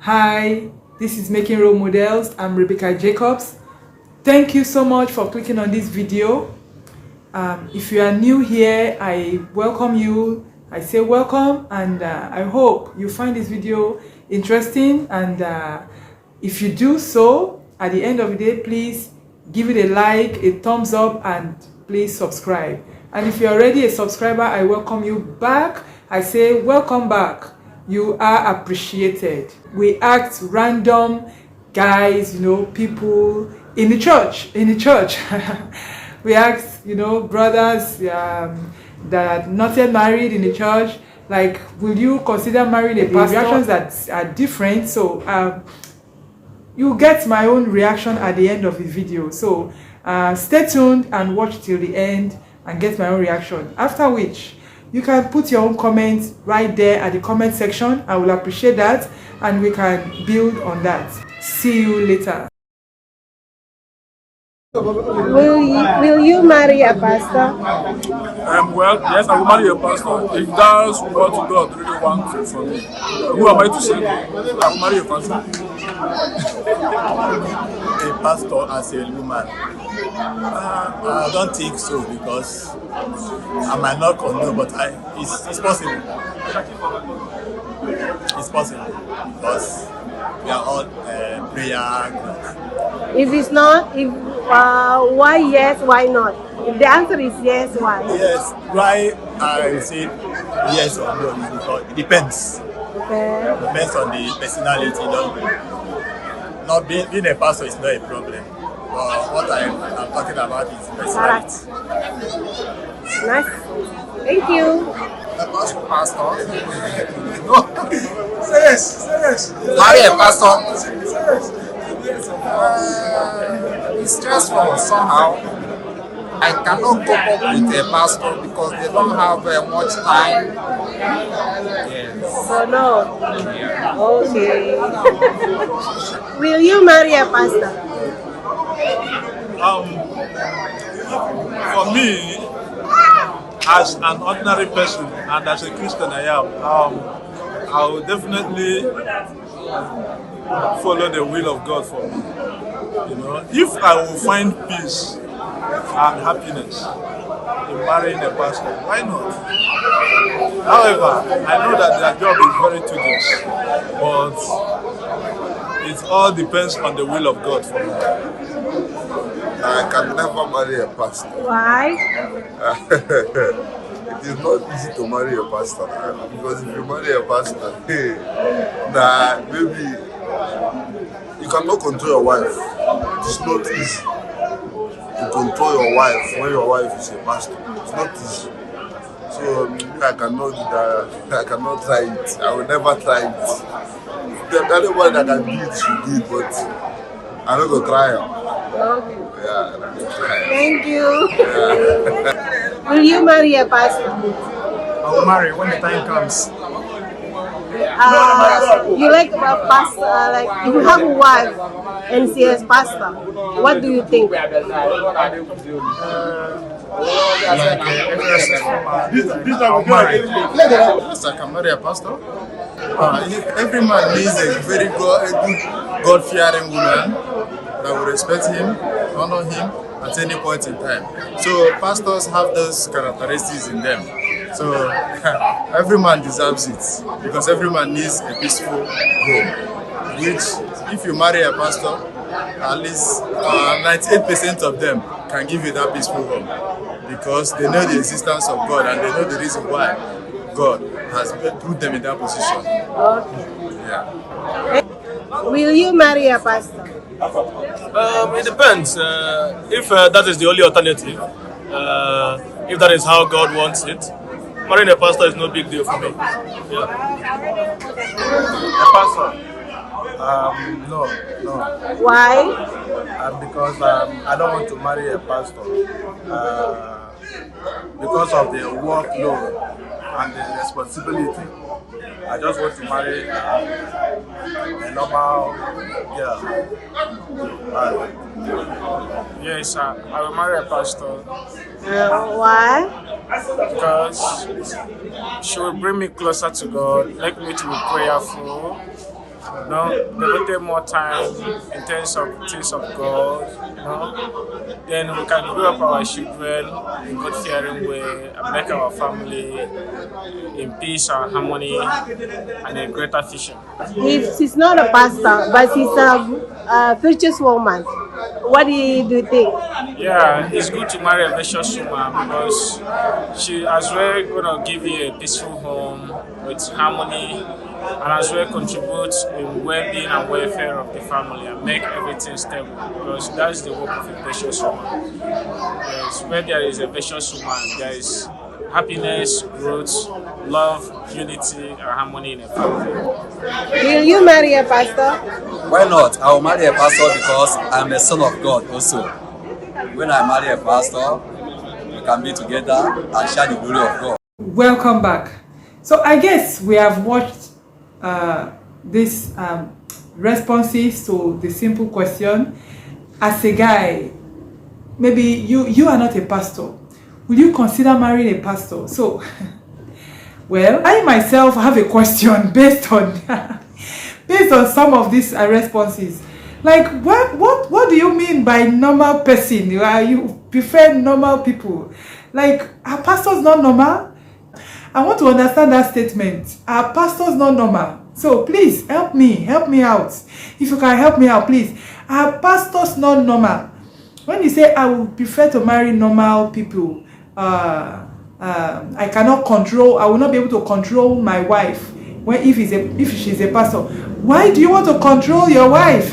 Hi, this is Making Role Models. I'm Rebecca Jacobs. Thank you so much for clicking on this video. If you are new here, I welcome you. I say welcome, and I hope you find this video interesting. And if you do so, at the end of the day, please give it a like, a thumbs up, and please subscribe. And if you're already a subscriber, I welcome you back. I say welcome back. You are appreciated. We act random guys, people in the church. We ask, brothers that are not yet married in the church, like, will you consider marrying a pastor? Reactions that are different. So you get my own reaction at the end of the video. So stay tuned and watch till the end and get my own reaction. After which, you can put your own comments right there at the comment section. I will appreciate that, and we can build on that. See you later. Will you marry a pastor? Well, yes, I will marry a pastor. If that's what God really wants from me. Who am I to say? I will marry a pastor. A pastor as a woman? I don't think so, because I might not condone, but it's possible. It's possible because we are all prayer group. If it's not, why yes, why not? If the answer is yes, why? Yes, why I say yes or no is because it depends. Okay. It depends on the personality. Not being a pastor is not a problem. What I'm talking about is personality. Nice. Thank you. Pastor? No. Serious. Marry a pastor? It's stressful somehow. I cannot cope up with a pastor because they don't have much time. Yes. Oh no. Yeah. Okay. Will you marry a pastor? For me, as an ordinary person and as a Christian I am, I will definitely follow the will of God for me. If I will find peace and happiness in marrying a pastor, why not? However, I know that their job is very tedious, but it all depends on the will of God for me. I can never marry a pastor. Why? It is not easy to marry a pastor, because if you marry a pastor, maybe you cannot control your wife. It is not easy to control your wife when your wife is a pastor. It's not easy. So I cannot do that. I cannot try it. I will never try it. Anyone that can do it should do it, but I'm not going to try it. Okay. Yeah, Thank you. Will you marry a pastor? I will marry when the time comes. You like a pastor, like if you have a wife and she is pastor, what do you think? Yes, I can marry a pastor. Every man needs a very good, God-fearing woman that will respect him, honor him at any point in time. So pastors have those characteristics in them. So every man deserves it, because every man needs a peaceful home. Which, if you marry a pastor, at least 98% of them can give you that peaceful home, because they know the existence of God and they know the reason why God has put them in that position. Okay. Yeah. Will you marry a pastor? It depends. If that is the only alternative, if that is how God wants it, marrying a pastor is no big deal for me. Yeah. A pastor? No. Why? Because I don't want to marry a pastor because of the workload and the responsibility. I just want to marry a normal girl. Yes, I will marry a pastor Why? because she will bring me closer to God, make me to be prayerful, devoted more time in terms of things of God, then we can grow up our children in God-fearing way and make our family in peace and harmony and a greater vision. If she's not a pastor, but she's a virtuous woman, what do you think? Yeah, it's good to marry a virtuous woman because she as well gonna give you a peaceful home with harmony, and as well contribute in well-being and welfare of the family and make everything stable, because that's the work of a virtuous woman. Yes, where there is a virtuous woman, there is happiness, growth, love, unity, and harmony in a family. Will you marry a pastor? Why not? I will marry a pastor because I'm a son of God also. When I marry a pastor, we can be together and share the glory of God. Welcome back. So I guess we have watched these responses to the simple question. As a guy, maybe you are not a pastor. Will you consider marrying a pastor? So, well, I myself have a question based on some of these responses. Like, what do you mean by normal person? You prefer normal people? Like, are pastors not normal? I want to understand that statement. Are pastors not normal? So please help me out. If you can help me out, please. Are pastors not normal? When you say I would prefer to marry normal people, I cannot control. I will not be able to control my wife if she's a pastor. Why do you want to control your wife?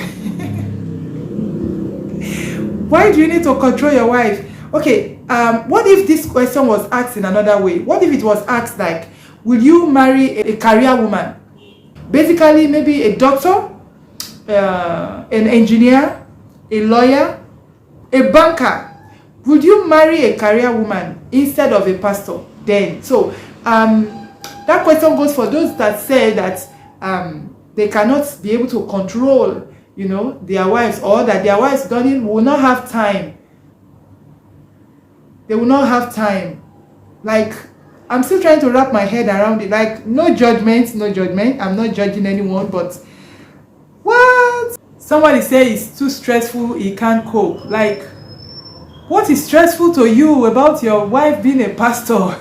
Why do you need to control your wife? Okay, what if this question was asked in another way? What if it was asked like, will you marry a career woman? Basically, maybe a doctor, an engineer, a lawyer, a banker. Would you marry a career woman instead of a pastor? Then, so that question goes for those that say that they cannot be able to control, their wives, or that their wives will not have time. They will not have time. Like, I'm still trying to wrap my head around it. Like, no judgment. I'm not judging anyone, but what? Somebody say it's too stressful, he can't cope. Like, what is stressful to you about your wife being a pastor?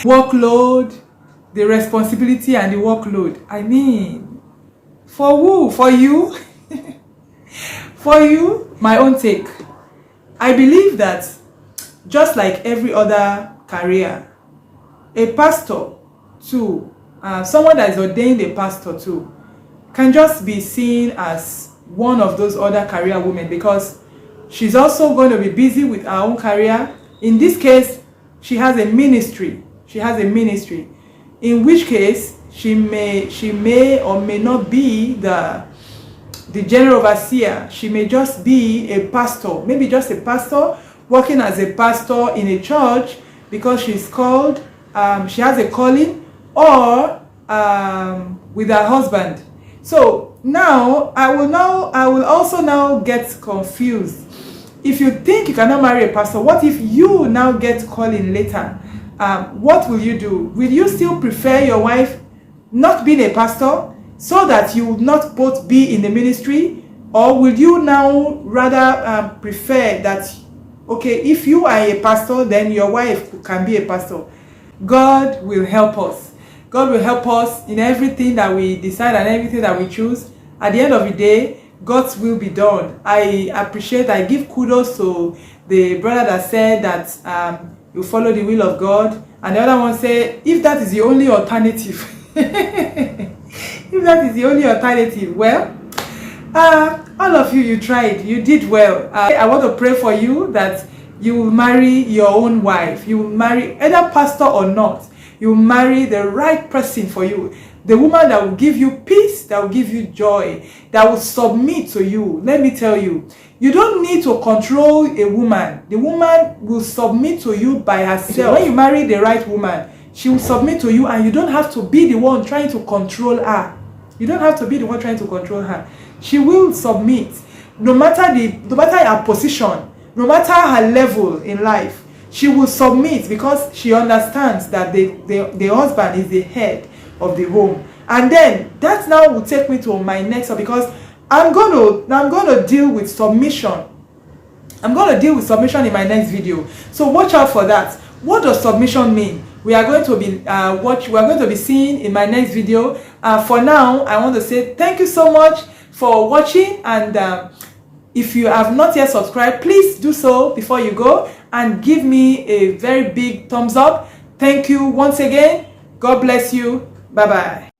Workload, the responsibility and the workload. I mean, for who? For you? For you? My own take. I believe that just like every other career, a pastor too, someone that is ordained a pastor too, can just be seen as one of those other career women, because she's also going to be busy with her own career. In this case, she has a ministry. In which case, she may or may not be the general overseer. She may just be a pastor, maybe just a pastor working as a pastor in a church because she's called. She has a calling, or with her husband. So now I will also now get confused. If you think you cannot marry a pastor, what if you now get calling later? What will you do? Will you still prefer your wife not being a pastor so that you would not both be in the ministry? Or will you now rather prefer that, okay, if you are a pastor, then your wife can be a pastor? God will help us. God will help us in everything that we decide and everything that we choose. At the end of the day, God's will be done. I give kudos to the brother that said that you follow the will of God. And the other one said, if that is the only alternative, well, all of you tried. You did well. I want to pray for you that you will marry your own wife. You will marry either pastor or not. You will marry the right person for you. The woman that will give you peace, that will give you joy, that will submit to you. Let me tell you, you don't need to control a woman. The woman will submit to you by herself. When you marry the right woman, she will submit to you, and you don't have to be the one trying to control her. She will submit. No matter her position, no matter her level in life, she will submit, because she understands that the husband is the head of the home. And then that now will take me to my next one, because I'm going to deal with submission. I'm going to deal with submission in my next video. So watch out for that. What does submission mean? We are going to be seeing in my next video. For now, I want to say thank you so much for watching, and if you have not yet subscribed, please do so before you go, and give me a very big thumbs up. Thank you once again. God bless you. Bye bye.